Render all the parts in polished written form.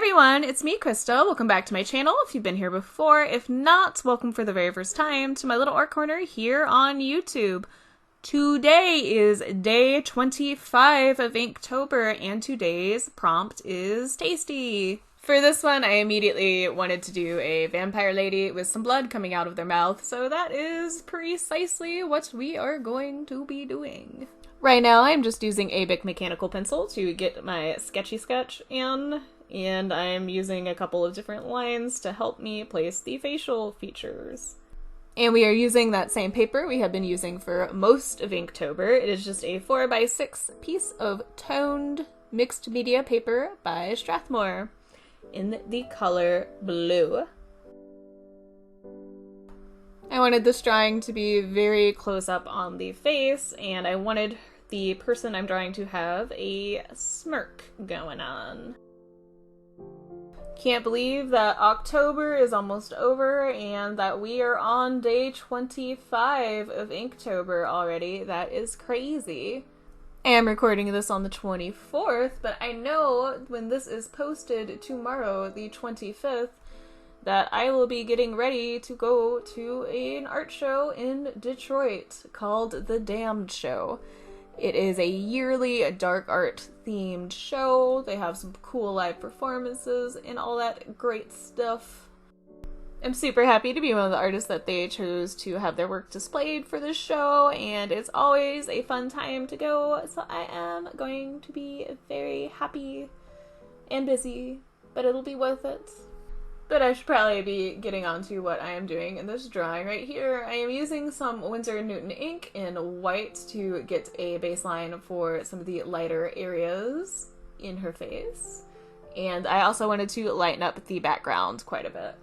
everyone, it's me, Krista. Welcome back to my channel if you've been here before. If not, welcome for the very first time to my little art corner here on YouTube. Today is day 25 of Inktober, and today's prompt is tasty. For this one, I immediately wanted to do a vampire lady with some blood coming out of their mouth, so that is precisely what we are going to be doing. Right now, I'm just using a Bic Mechanical Pencil to get my sketchy sketch in, and I'm using a couple of different lines to help me place the facial features. And we are using that same paper we have been using for most of Inktober. It is just a 4x6 piece of toned mixed media paper by Strathmore in the color blue. I wanted this drawing to be very close up on the face, and I wanted the person I'm drawing to have a smirk going on. Can't believe that October is almost over and that we are on day 25 of Inktober already. That is crazy. I am recording this on the 24th, but I know when this is posted tomorrow, the 25th, that I will be getting ready to go to an art show in Detroit called The Damned Show. It is a yearly dark art themed show. They have some cool live performances and all that great stuff. I'm super happy to be one of the artists that they chose to have their work displayed for this show, and it's always a fun time to go, so I am going to be very happy and busy, but it'll be worth it. But I should probably be getting on to what I am doing in this drawing right here. I am using some Winsor Newton ink in white to get a baseline for some of the lighter areas in her face. And I also wanted to lighten up the background quite a bit.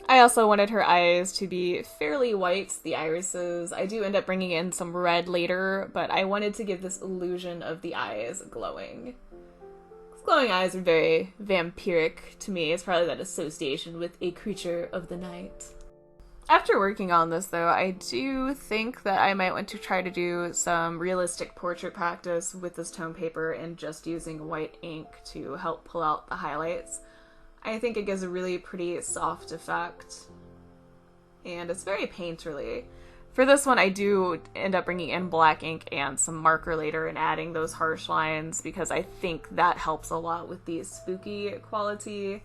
I also wanted her eyes to be fairly white, the irises. I do end up bringing in some red later, but I wanted to give this illusion of the eyes glowing. Glowing eyes are very vampiric to me. It's probably that association with a creature of the night. After working on this, though, I do think that I might want to try to do some realistic portrait practice with this tone paper and just using white ink to help pull out the highlights. I think it gives a really pretty soft effect, and it's very painterly. For this one, I do end up bringing in black ink and some marker later and adding those harsh lines because I think that helps a lot with the spooky quality.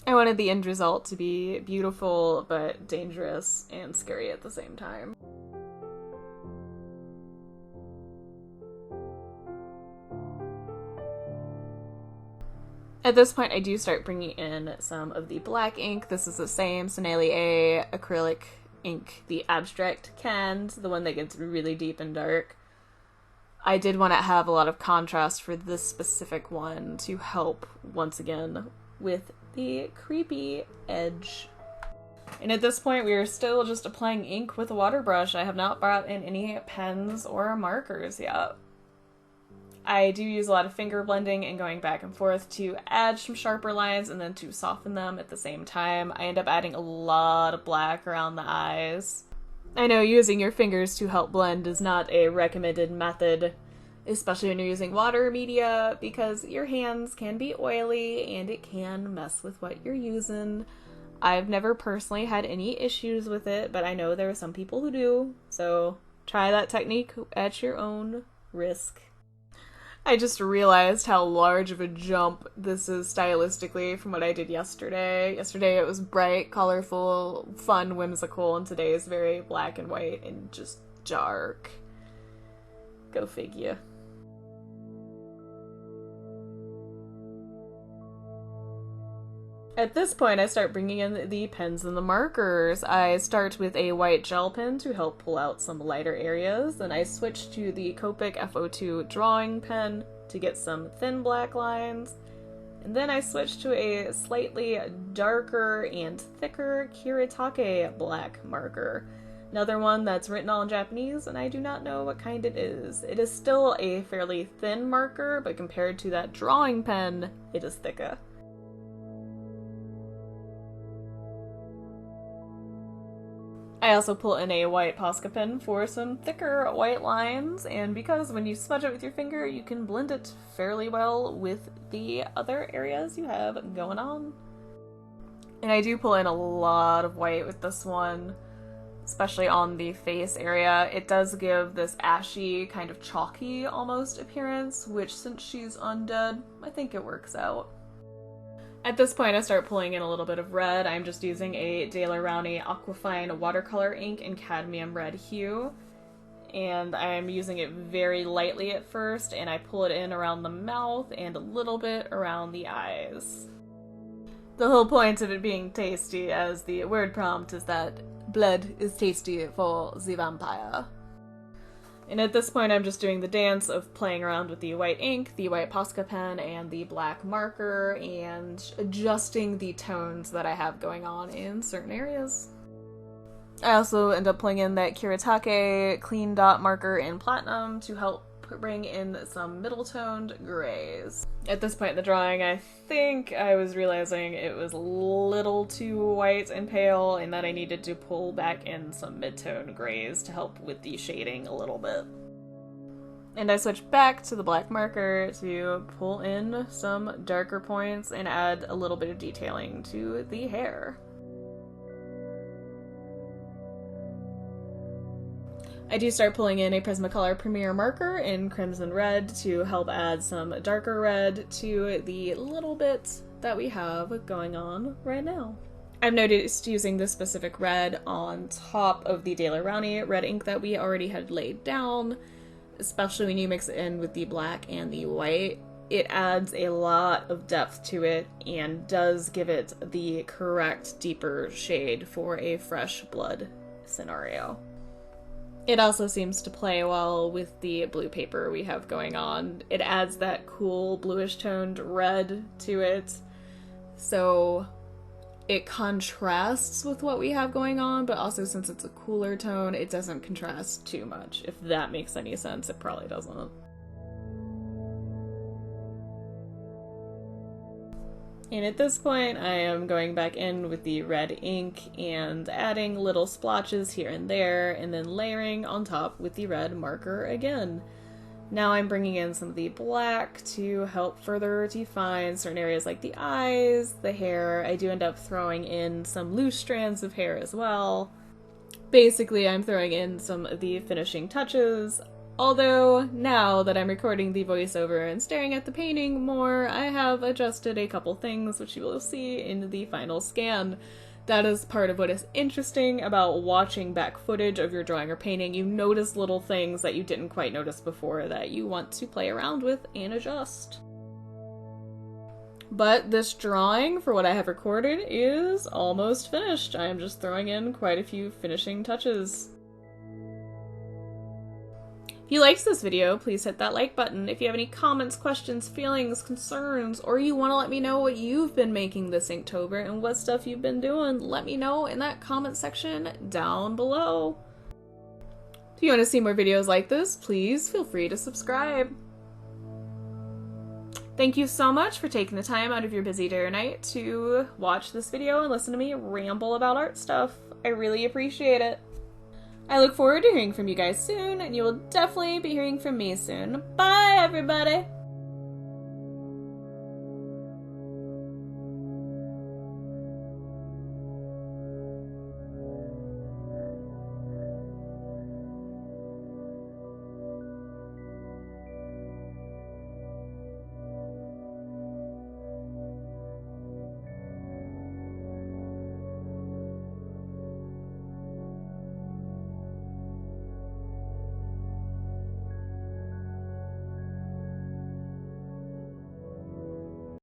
I wanted the end result to be beautiful but dangerous and scary at the same time. At this point, I do start bringing in some of the black ink. This is the same Sennelier acrylic ink, the abstract canned, the one that gets really deep and dark. I did want to have a lot of contrast for this specific one to help, once again, with the creepy edge. And at this point, we are still just applying ink with a Waterbrush. I have not brought in any pens or markers yet. I do use a lot of finger blending and going back and forth to add some sharper lines and then to soften them at the same time. I end up adding a lot of black around the eyes. I know using your fingers to help blend is not a recommended method, especially when you're using water media, because your hands can be oily and it can mess with what you're using. I've never personally had any issues with it, but I know there are some people who do, so try that technique at your own risk. I just realized how large of a jump this is stylistically from what I did yesterday. Yesterday it was bright, colorful, fun, whimsical, and today is very black and white and just dark. Go figure. At this point, I start bringing in the pens and the markers. I start with a white gel pen to help pull out some lighter areas, then I switch to the Copic FO2 drawing pen to get some thin black lines, and then I switch to a slightly darker and thicker Kuretake black marker. Another one that's written all in Japanese, and I do not know what kind it is. It is still a fairly thin marker, but compared to that drawing pen, it is thicker. I I also pull in a white Posca pen for some thicker white lines, and because when you smudge it with your finger, you can blend it fairly well with the other areas you have going on. And I do pull in a lot of white with this one, especially on the face area. It does give this ashy, kind of chalky almost appearance, which since she's undead, I think it works out. At this point, I start pulling in a little bit of red. I'm just using a Rowney Aquafine watercolor ink in cadmium red hue, and I'm using it very lightly at first, and I pull it in around the mouth and a little bit around the eyes. The whole point of it being tasty, as the word prompt, is that blood is tasty for the vampire. And at this point, I'm just doing the dance of playing around with the white ink, the white Posca pen, and the black marker, and adjusting the tones that I have going on in certain areas. I also end up pulling in that Kuretake clean dot marker in platinum to help bring in some middle-toned grays. At this point in the drawing, I think I was realizing it was a little too white and pale, and that I needed to pull back in some mid-tone grays to help with the shading a little bit. And I switched back to the black marker to pull in some darker points and add a little bit of detailing to the hair. I do start pulling in a Prismacolor Premier marker in Crimson Red to help add some darker red to the little bit that we have going on right now. I've noticed using this specific red on top of the Rowney red ink that we already had laid down, especially when you mix it in with the black and the white. It adds a lot of depth to it and does give it the correct deeper shade for a fresh blood scenario. It also seems to play well with the blue paper we have going on. It adds that cool bluish toned red to it, so it contrasts with what we have going on, but also since it's a cooler tone, it doesn't contrast too much. If that makes any sense, it probably doesn't. And at this point, I am going back in with the red ink and adding little splotches here and there, and then layering on top with the red marker again. Now I'm bringing in some of the black to help further define certain areas like the eyes, the hair. I do end up throwing in some loose strands of hair as well. Basically, I'm throwing in some of the finishing touches. Although, now that I'm recording the voiceover and staring at the painting more, I have adjusted a couple things, which you will see in the final scan. That is part of what is interesting about watching back footage of your drawing or painting. You notice little things that you didn't quite notice before that you want to play around with and adjust. But this drawing, for what I have recorded, is almost finished. I am just throwing in quite a few finishing touches. If you liked this video, please hit that like button. If you have any comments, questions, feelings, concerns, or you want to let me know what you've been making this Inktober and what stuff you've been doing, let me know in that comment section down below. If you want to see more videos like this, please feel free to subscribe. Thank you so much for taking the time out of your busy day or night to watch this video and listen to me ramble about art stuff. I really appreciate it. I look forward to hearing from you guys soon, and you will definitely be hearing from me soon. Bye, everybody!